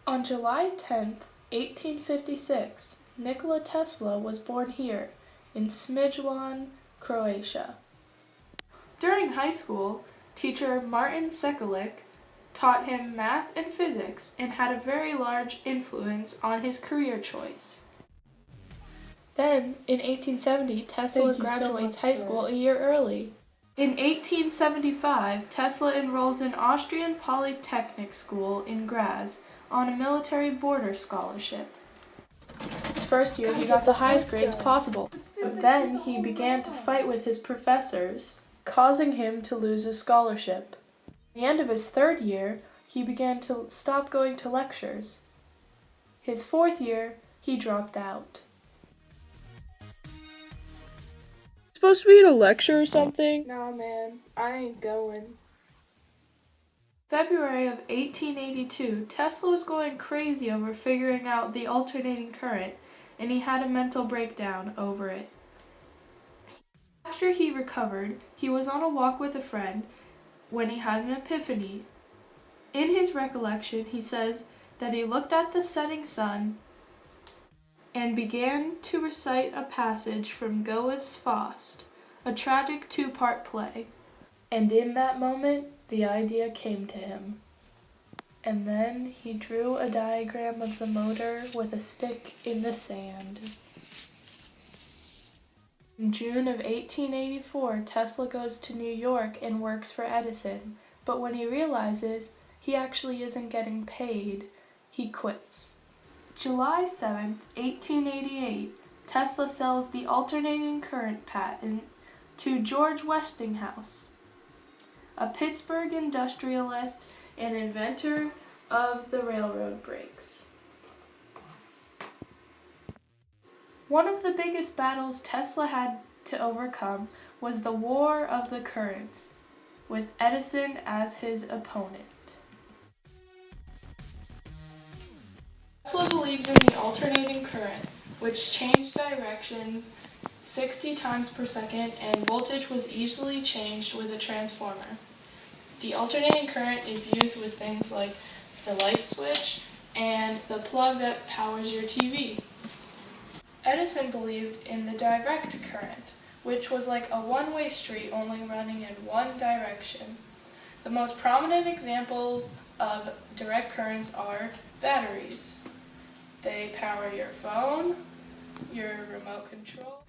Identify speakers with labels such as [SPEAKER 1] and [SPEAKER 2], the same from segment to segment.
[SPEAKER 1] On July 10th, 1856, Nikola Tesla was born here in Smiljan, Croatia. During high school, teacher Martin Sekulic taught him math and physics and had a very large influence on his career choice. Then, in 1870, Tesla graduates high school a year early. In 1875, Tesla enrolls in Austrian Polytechnic School in Graz on a military border scholarship. His first year, he got the highest grades possible. But then he began to fight with his professors, causing him to lose his scholarship. At the end of his third year, he began to stop going to lectures. His fourth year, he dropped out. Supposed to be at a lecture or something?
[SPEAKER 2] Nah, man, I ain't going.
[SPEAKER 1] February of 1882, Tesla was going crazy over figuring out the alternating current, and he had a mental breakdown over it. After he recovered, he was on a walk with a friend when he had an epiphany. In his recollection, he says that he looked at the setting sun and began to recite a passage from Goethe's Faust, a tragic two-part play. And in that moment, the idea came to him. And then he drew a diagram of the motor with a stick in the sand. In June of 1884, Tesla goes to New York and works for Edison, but when he realizes he actually isn't getting paid, he quits. July 7th, 1888, Tesla sells the alternating current patent to George Westinghouse, a Pittsburgh industrialist and inventor of the railroad brakes. One of the biggest battles Tesla had to overcome was the War of the Currents, with Edison as his opponent. Tesla believed in the alternating current, which changed directions 60 times per second, and voltage was easily changed with a transformer. The alternating current is used with things like the light switch and the plug that powers your TV. Edison believed in the direct current, which was like a one-way street only running in one direction. The most prominent examples of direct currents are batteries. They power your phone, your remote control.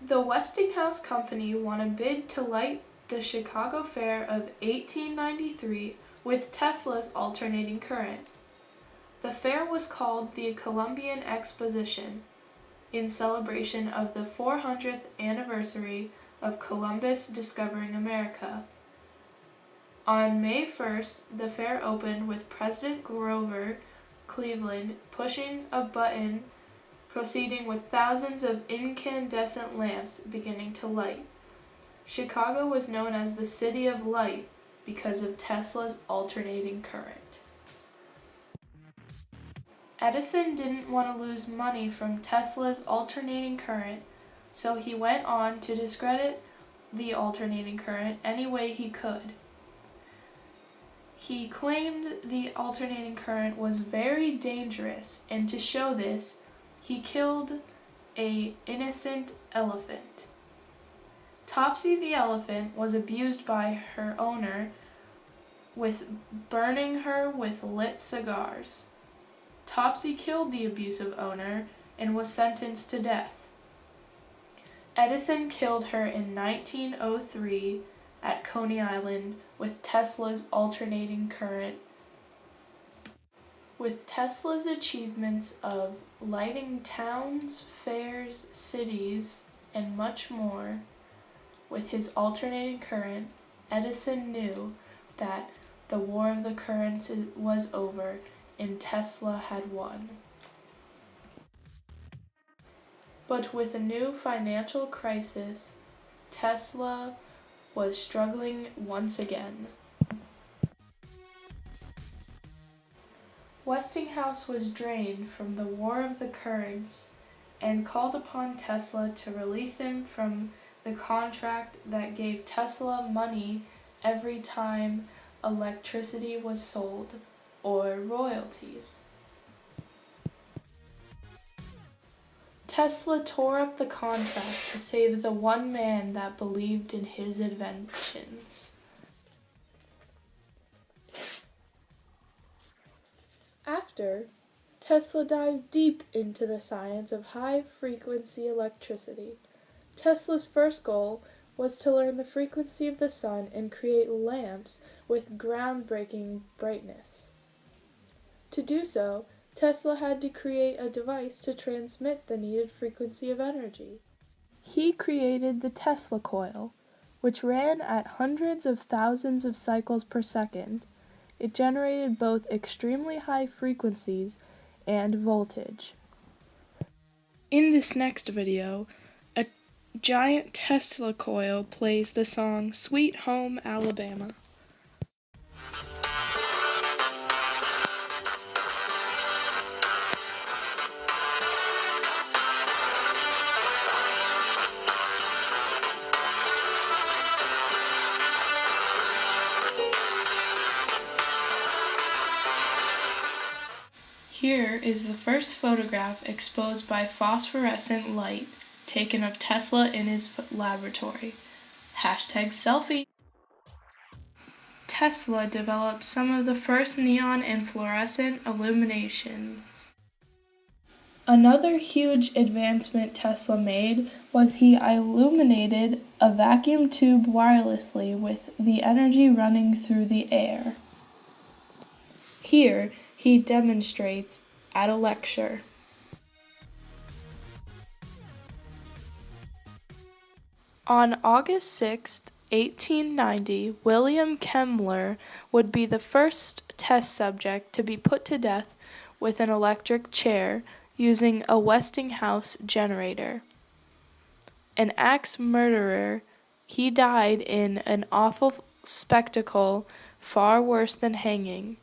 [SPEAKER 1] The Westinghouse Company won a bid to light the Chicago Fair of 1893 with Tesla's alternating current. The fair was called the Columbian Exposition, in celebration of the 400th anniversary of Columbus discovering America. On May 1st, the fair opened with President Grover Cleveland pushing a button, proceeding with thousands of incandescent lamps beginning to light. Chicago was known as the City of Light because of Tesla's alternating current. Edison didn't want to lose money from Tesla's alternating current, so he went on to discredit the alternating current any way he could. He claimed the alternating current was very dangerous, and to show this, he killed an innocent elephant. Topsy the elephant was abused by her owner with burning her with lit cigars. Topsy killed the abusive owner and was sentenced to death. Edison killed her in 1903 at Coney Island with Tesla's alternating current. With Tesla's achievements of lighting towns, fairs, cities, and much more, with his alternating current, Edison knew that the War of the Currents was over and Tesla had won. But with a new financial crisis, Tesla was struggling once again. Westinghouse was drained from the War of the Currents and called upon Tesla to release him from the contract that gave Tesla money every time electricity was sold, or royalties. Tesla tore up the contract to save the one man that believed in his inventions. After, Tesla dived deep into the science of high-frequency electricity. Tesla's first goal was to learn the frequency of the sun and create lamps with groundbreaking brightness. To do so, Tesla had to create a device to transmit the needed frequency of energy. He created the Tesla coil, which ran at hundreds of thousands of cycles per second. It generated both extremely high frequencies and voltage. In this next video, a giant Tesla coil plays the song Sweet Home Alabama. Here is the first photograph exposed by phosphorescent light taken of Tesla in his laboratory. #selfie. Tesla developed some of the first neon and fluorescent illuminations. Another huge advancement Tesla made was he illuminated a vacuum tube wirelessly with the energy running through the air. Here, he demonstrates at a lecture. On August 6, 1890, William Kemmler would be the first test subject to be put to death with an electric chair using a Westinghouse generator. An axe murderer, he died in an awful spectacle far worse than hanging.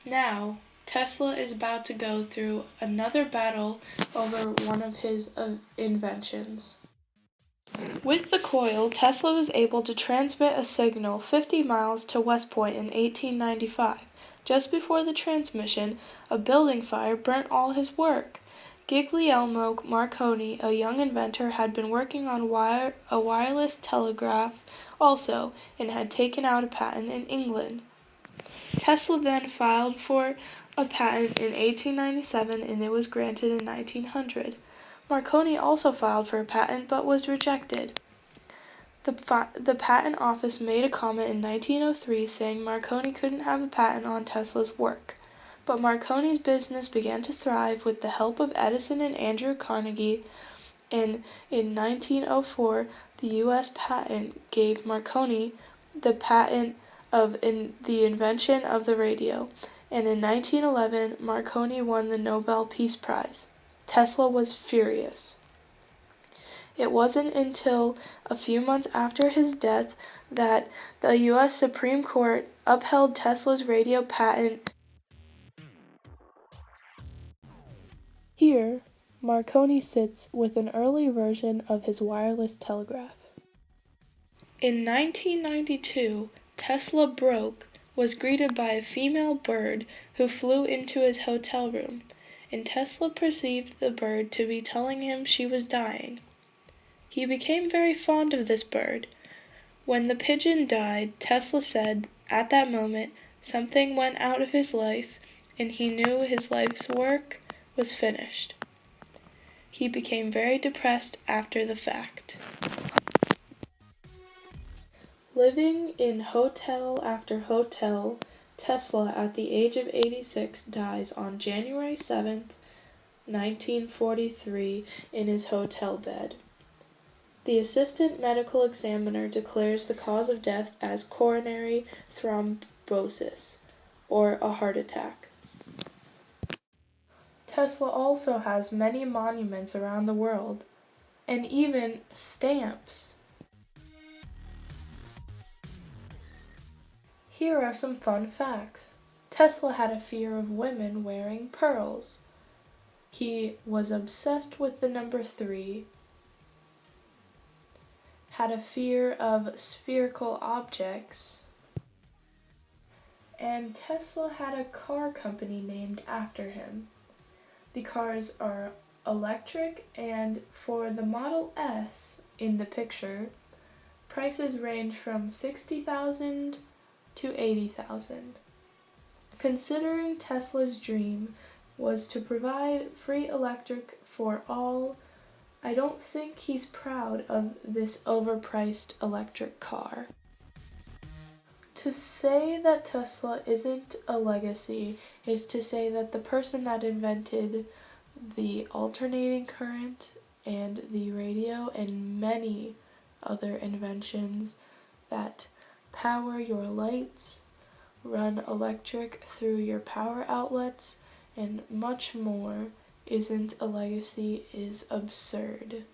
[SPEAKER 1] Now, Tesla is about to go through another battle over one of his inventions. With the coil, Tesla was able to transmit a signal 50 miles to West Point in 1895. Just before the transmission, a building fire burnt all his work. Guglielmo Marconi, a young inventor, had been working on a wireless telegraph also, and had taken out a patent in England. Tesla then filed for a patent in 1897 and it was granted in 1900. Marconi also filed for a patent but was rejected. The patent office made a comment in 1903 saying Marconi couldn't have a patent on Tesla's work. But Marconi's business began to thrive with the help of Edison and Andrew Carnegie, and in 1904 the U.S. patent gave Marconi the patent of the invention of the radio, and in 1911 Marconi won the Nobel Peace Prize. Tesla was furious. It wasn't until a few months after his death that the U.S. Supreme Court upheld Tesla's radio patent. Here, Marconi sits with an early version of his wireless telegraph. In 1992, Tesla was greeted by a female bird who flew into his hotel room, and Tesla perceived the bird to be telling him she was dying. He became very fond of this bird. When the pigeon died, Tesla said, at that moment, something went out of his life, and he knew his life's work was finished. He became very depressed after the fact. Living in hotel after hotel, Tesla, at the age of 86, dies on January 7th, 1943, in his hotel bed. The assistant medical examiner declares the cause of death as coronary thrombosis, or a heart attack. Tesla also has many monuments around the world, and even stamps. Here are some fun facts. Tesla had a fear of women wearing pearls. He was obsessed with the number 3, had a fear of spherical objects, and Tesla had a car company named after him. The cars are electric, and for the Model S in the picture, prices range from $60,000 to $80,000. Considering Tesla's dream was to provide free electric for all, I don't think he's proud of this overpriced electric car. To say that Tesla isn't a legacy is to say that the person that invented the alternating current and the radio and many other inventions that power your lights, run electric through your power outlets, and much more isn't a legacy is absurd.